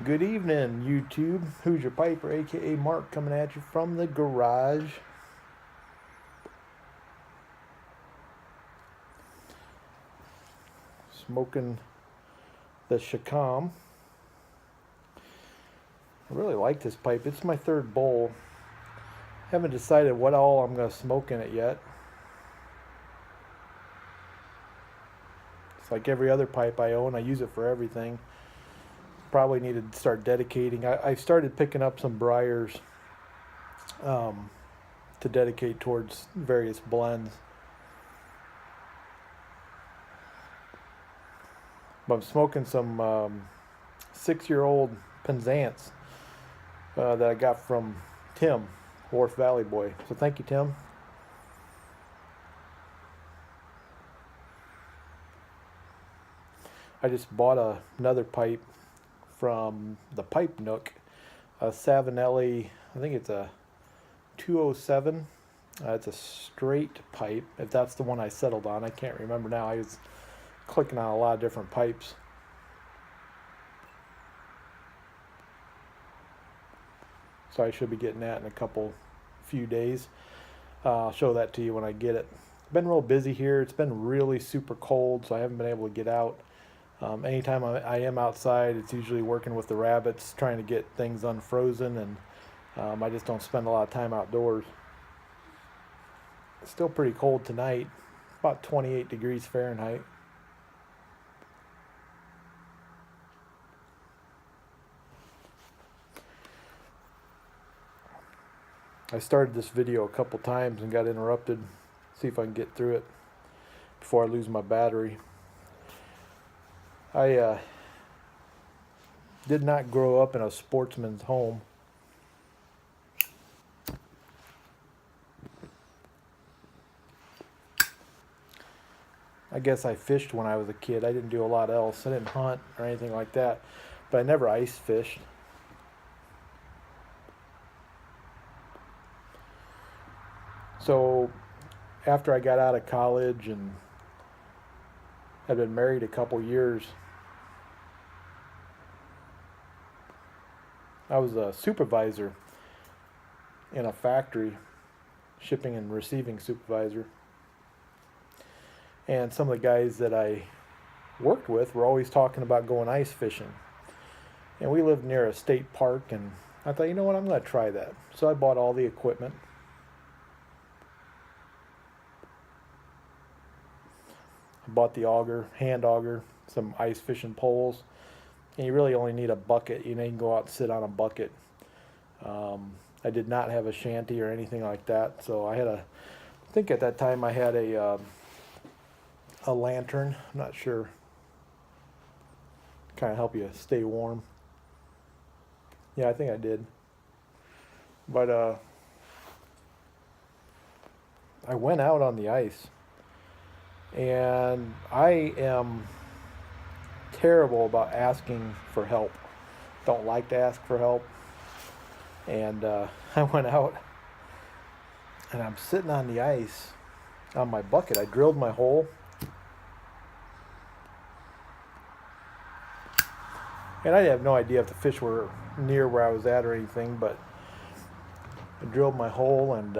Good evening, YouTube. Who's your piper, aka Mark, coming at you from the garage. Smoking the Shakam. I really like this pipe. It's my third bowl. Haven't decided what all I'm going to smoke in it yet. It's like every other pipe I own. I use it for everything. Probably need to start dedicating. I started picking up some briars to dedicate towards various blends. But I'm smoking some 6-year-old Penzance that I got from Tim, Wharf Valley boy. So thank you, Tim. I just bought another pipe from the Pipe Nook, a Savinelli. I think it's a 207. It's a straight pipe, if that's the one I settled on. I can't remember now. I was clicking on a lot of different pipes. So I should be getting that in a few days. I'll show that to you when I get it. Been real busy here. It's been really super cold, so I haven't been able to get out. Anytime I am outside, it's usually working with the rabbits, trying to get things unfrozen, and I just don't spend a lot of time outdoors. It's still pretty cold tonight, about 28 degrees Fahrenheit. I started this video a couple times and got interrupted. See if I can get through it before I lose my battery. I did not grow up in a sportsman's home. I guess I fished when I was a kid. I didn't do a lot else. I didn't hunt or anything like that, but I never ice fished. So after I got out of college and had been married a couple years, I was a supervisor in a factory, shipping and receiving supervisor. And some of the guys that I worked with were always talking about going ice fishing. And we lived near a state park, and I thought, you know what, I'm going to try that. So I bought all the equipment. I bought the auger, hand auger, some ice fishing poles. And you really only need a bucket. You can go out and sit on a bucket. I did not have a shanty or anything like that. So I think at that time I had a lantern. I'm not sure. Kind of help you stay warm. Yeah, I think I did. But I went out on the ice. And I am terrible about asking for help. Don't like to ask for help. And I went out and I'm sitting on the ice on my bucket. I drilled my hole. And I have no idea if the fish were near where I was at or anything, but I drilled my hole and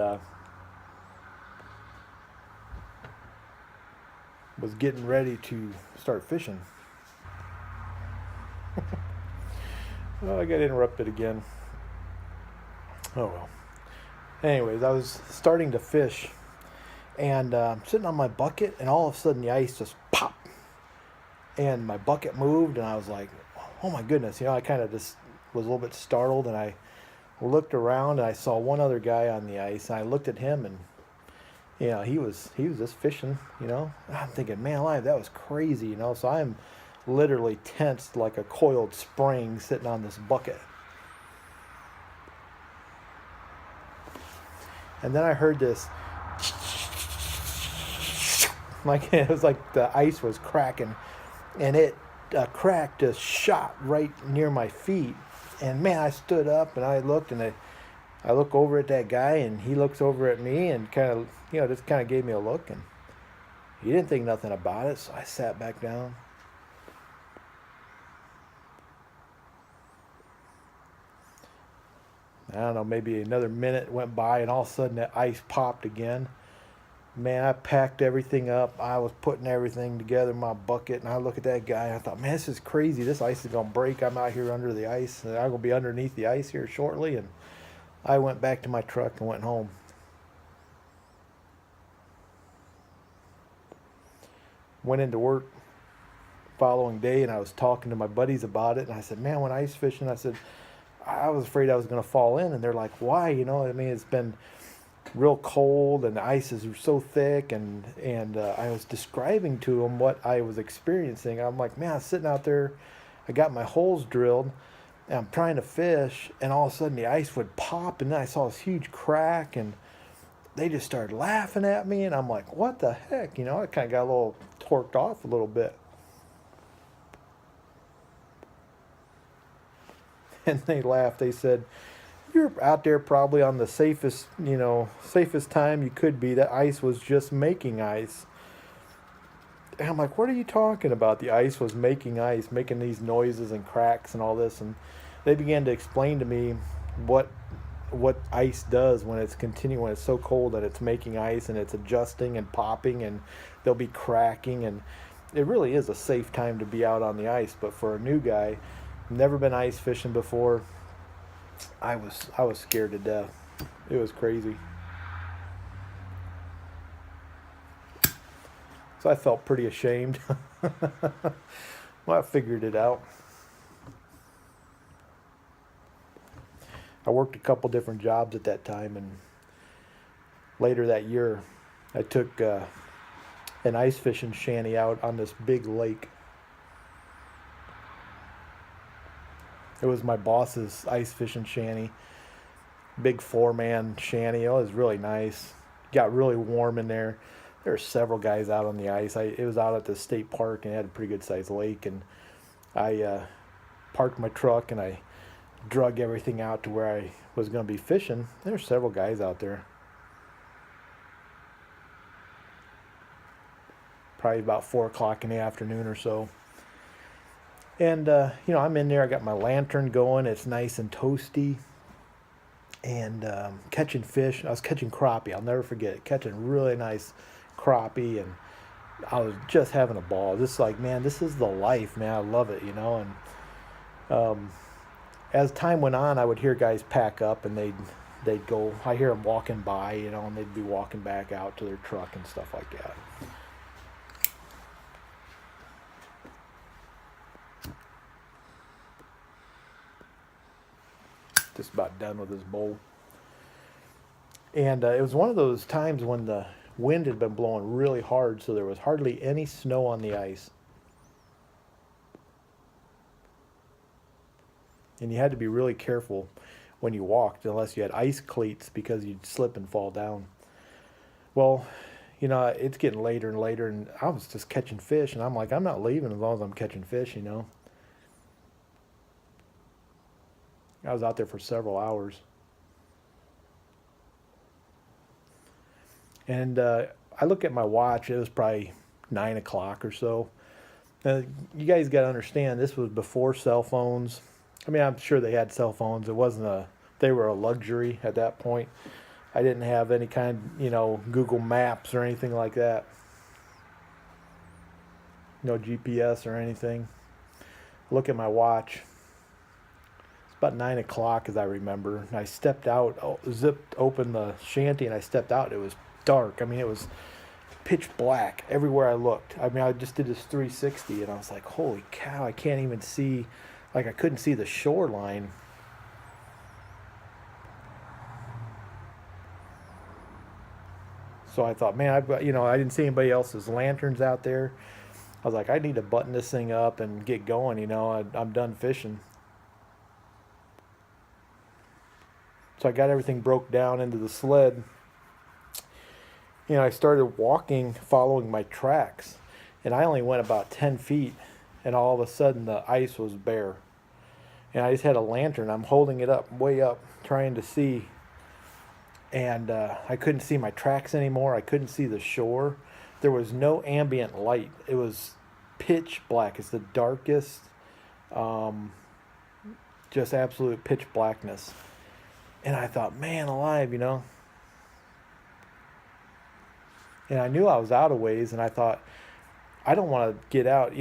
was getting ready to start fishing. Well, I got interrupted again. Oh well. Anyways, I was starting to fish, and sitting on my bucket, and all of a sudden the ice just popped, and my bucket moved, and I was like, oh my goodness. I kind of just was a little bit startled, and I looked around, and I saw one other guy on the ice, and I looked at him, and he was just fishing. I'm thinking, man alive, that was crazy. So I'm literally tensed like a coiled spring sitting on this bucket. And then I heard this, like it was like the ice was cracking, and a crack just shot right near my feet. And man, I stood up and I looked, and I look over at that guy, and he looks over at me, and kind of, just kind of gave me a look, and he didn't think nothing about it. So I sat back down. I don't know, maybe another minute went by, and all of a sudden that ice popped again. Man, I packed everything up. I was putting everything together in my bucket, and I look at that guy, and I thought, man, this is crazy. This ice is going to break. I'm out here under the ice, and I'm going to be underneath the ice here shortly. And I went back to my truck and went home. Went into work following day, and I was talking to my buddies about it, and I said, man, when ice fishing, I said, I was afraid I was going to fall in. And they're like, why? You know, I mean, it's been real cold and the ice is so thick, and I was describing to them what I was experiencing. I'm like, man, I'm sitting out there, I got my holes drilled, and I'm trying to fish, and all of a sudden the ice would pop, and then I saw this huge crack, and they just started laughing at me, and I'm like, what the heck? You know, I kind of got a little torqued off a little bit. And they laughed. They said, you're out there probably on the safest time you could be. That ice was just making ice. And I'm like, what are you talking about? The ice was making ice, making these noises and cracks and all this. And they began to explain to me what ice does when it's when it's so cold that it's making ice, and it's adjusting and popping, and they'll be cracking. And it really is a safe time to be out on the ice. But for a new guy, never been ice fishing before, I was scared to death. It was crazy. So I felt pretty ashamed. Well, I figured it out. I worked a couple different jobs at that time, and later that year I took an ice fishing shanty out on this big lake. It was my boss's ice fishing shanty, big 4-man shanty. It was really nice. Got really warm in there. There were several guys out on the ice. It was out at the state park, and it had a pretty good sized lake. And I parked my truck, and I drug everything out to where I was going to be fishing. There were several guys out there. Probably about 4 o'clock in the afternoon or so. And, I'm in there. I got my lantern going. It's nice and toasty. And catching fish. I was catching crappie. I'll never forget it. Catching really nice crappie. And I was just having a ball. Just like, man, this is the life, man. I love it, And as time went on, I would hear guys pack up, and they'd go. I hear them walking by, and they'd be walking back out to their truck and stuff like that. Just about done with this bowl. And it was one of those times when the wind had been blowing really hard, so there was hardly any snow on the ice. And you had to be really careful when you walked, unless you had ice cleats, because you'd slip and fall down. Well, it's getting later and later, and I was just catching fish, and I'm like, I'm not leaving as long as I'm catching fish, I was out there for several hours. And I look at my watch. It was probably 9 o'clock or so. You guys got to understand, this was before cell phones. I mean, I'm sure they had cell phones. They were a luxury at that point. I didn't have any kind, Google Maps or anything like that. No GPS or anything. Look at my watch. About 9 o'clock, as I remember, and I stepped out, zipped open the shanty, and I stepped out. It was dark. I mean, it was pitch black everywhere I looked. I mean, I just did this 360, and I was like, holy cow, I can't even see, I couldn't see the shoreline. So I thought, man, I didn't see anybody else's lanterns out there. I was like, I need to button this thing up and get going, I'm done fishing. So I got everything broke down into the sled. I started walking, following my tracks. And I only went about 10 feet. And all of a sudden, the ice was bare. And I just had a lantern. I'm holding it up, way up, trying to see. And I couldn't see my tracks anymore. I couldn't see the shore. There was no ambient light. It was pitch black. It's the darkest, just absolute pitch blackness. And I thought, man alive, And I knew I was out of ways, and I thought, I don't want to get out,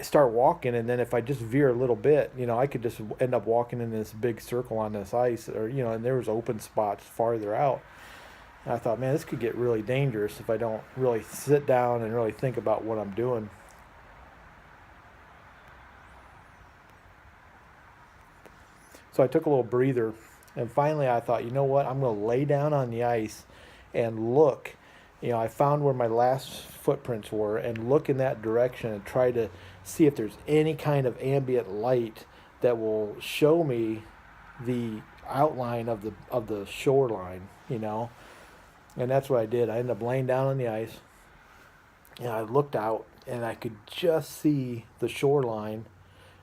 start walking, and then if I just veer a little bit, I could just end up walking in this big circle on this ice, or, and there was open spots farther out. And I thought, man, this could get really dangerous if I don't really sit down and really think about what I'm doing. So I took a little breather, and finally I thought, you know what, I'm going to lay down on the ice and look. I found where my last footprints were and look in that direction and try to see if there's any kind of ambient light that will show me the outline of the shoreline, And that's what I did. I ended up laying down on the ice, and I looked out, and I could just see the shoreline,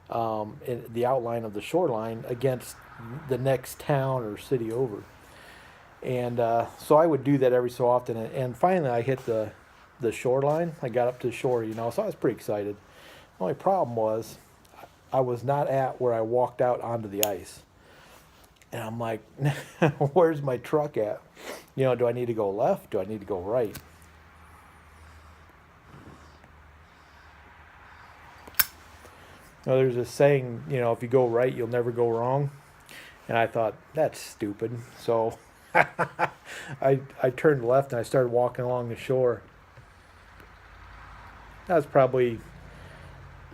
the outline of the shoreline against the next town or city over. And so I would do that every so often. And finally I hit the shoreline. I got up to the shore, so I was pretty excited. The only problem was I was not at where I walked out onto the ice. And I'm like, where's my truck at? Do I need to go left? Do I need to go right? There's this saying, if you go right, you'll never go wrong. And I thought, that's stupid. So I turned left and I started walking along the shore. That was probably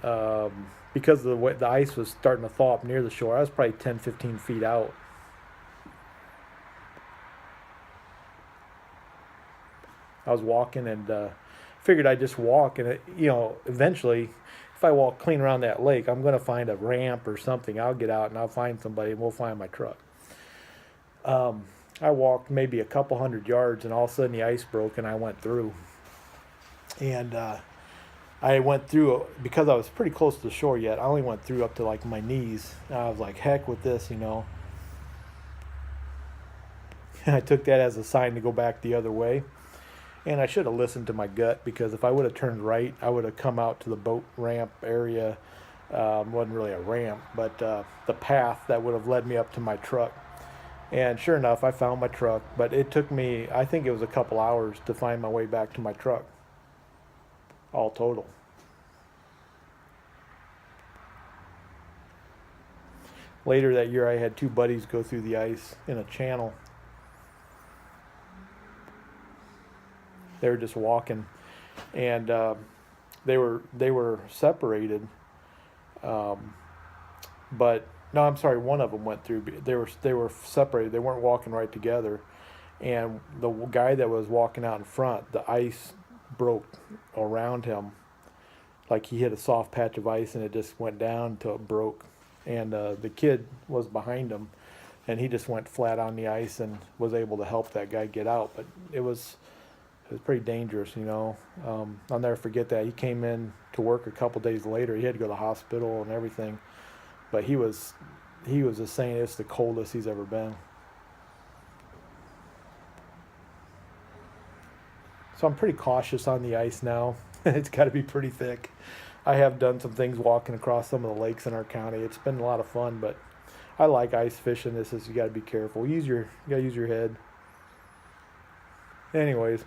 because of the ice was starting to thaw up near the shore. I was probably 10, 15 feet out. I was walking and figured I'd just walk, and eventually, if I walk clean around that lake, I'm going to find a ramp or something. I'll get out and I'll find somebody and we'll find my truck. I walked maybe a couple hundred yards, and all of a sudden the ice broke and I went through. And I went through, because I was pretty close to the shore yet, I only went through up to like my knees. And I was like, heck with this, I took that as a sign to go back the other way. And I should have listened to my gut, because if I would have turned right, I would have come out to the boat ramp area. Wasn't really a ramp, but the path that would have led me up to my truck. And sure enough, I found my truck, but it took me, I think it was a couple hours to find my way back to my truck, all total. Later that year, I had two buddies go through the ice in a channel. They were just walking, and they were separated, but no, I'm sorry, one of them went through. They were separated. They weren't walking right together, and the guy that was walking out in front, the ice broke around him, like he hit a soft patch of ice and it just went down until it broke, and the kid was behind him, and he just went flat on the ice and was able to help that guy get out, but it was pretty dangerous, I'll never forget that. He came in to work a couple days later. He had to go to the hospital and everything, but he was just saying it's the coldest he's ever been. So I'm pretty cautious on the ice now. It's got to be pretty thick. I have done some things walking across some of the lakes in our county. It's been a lot of fun, but I like ice fishing. You got to be careful. You got to use your head. Anyways,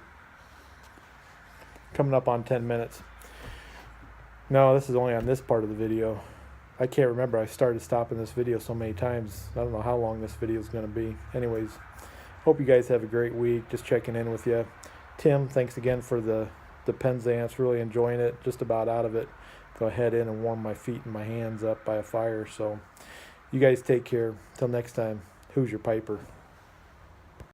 coming up on 10 minutes. No, this is only on this part of the video. I can't remember. I started stopping this video so many times. I don't know how long this video is going to be. Anyways, hope you guys have a great week. Just checking in with you. Tim, thanks again for the Penzance. Really enjoying it. Just about out of it. Go ahead in and warm my feet and my hands up by a fire. So you guys take care. Till next time, who's your piper?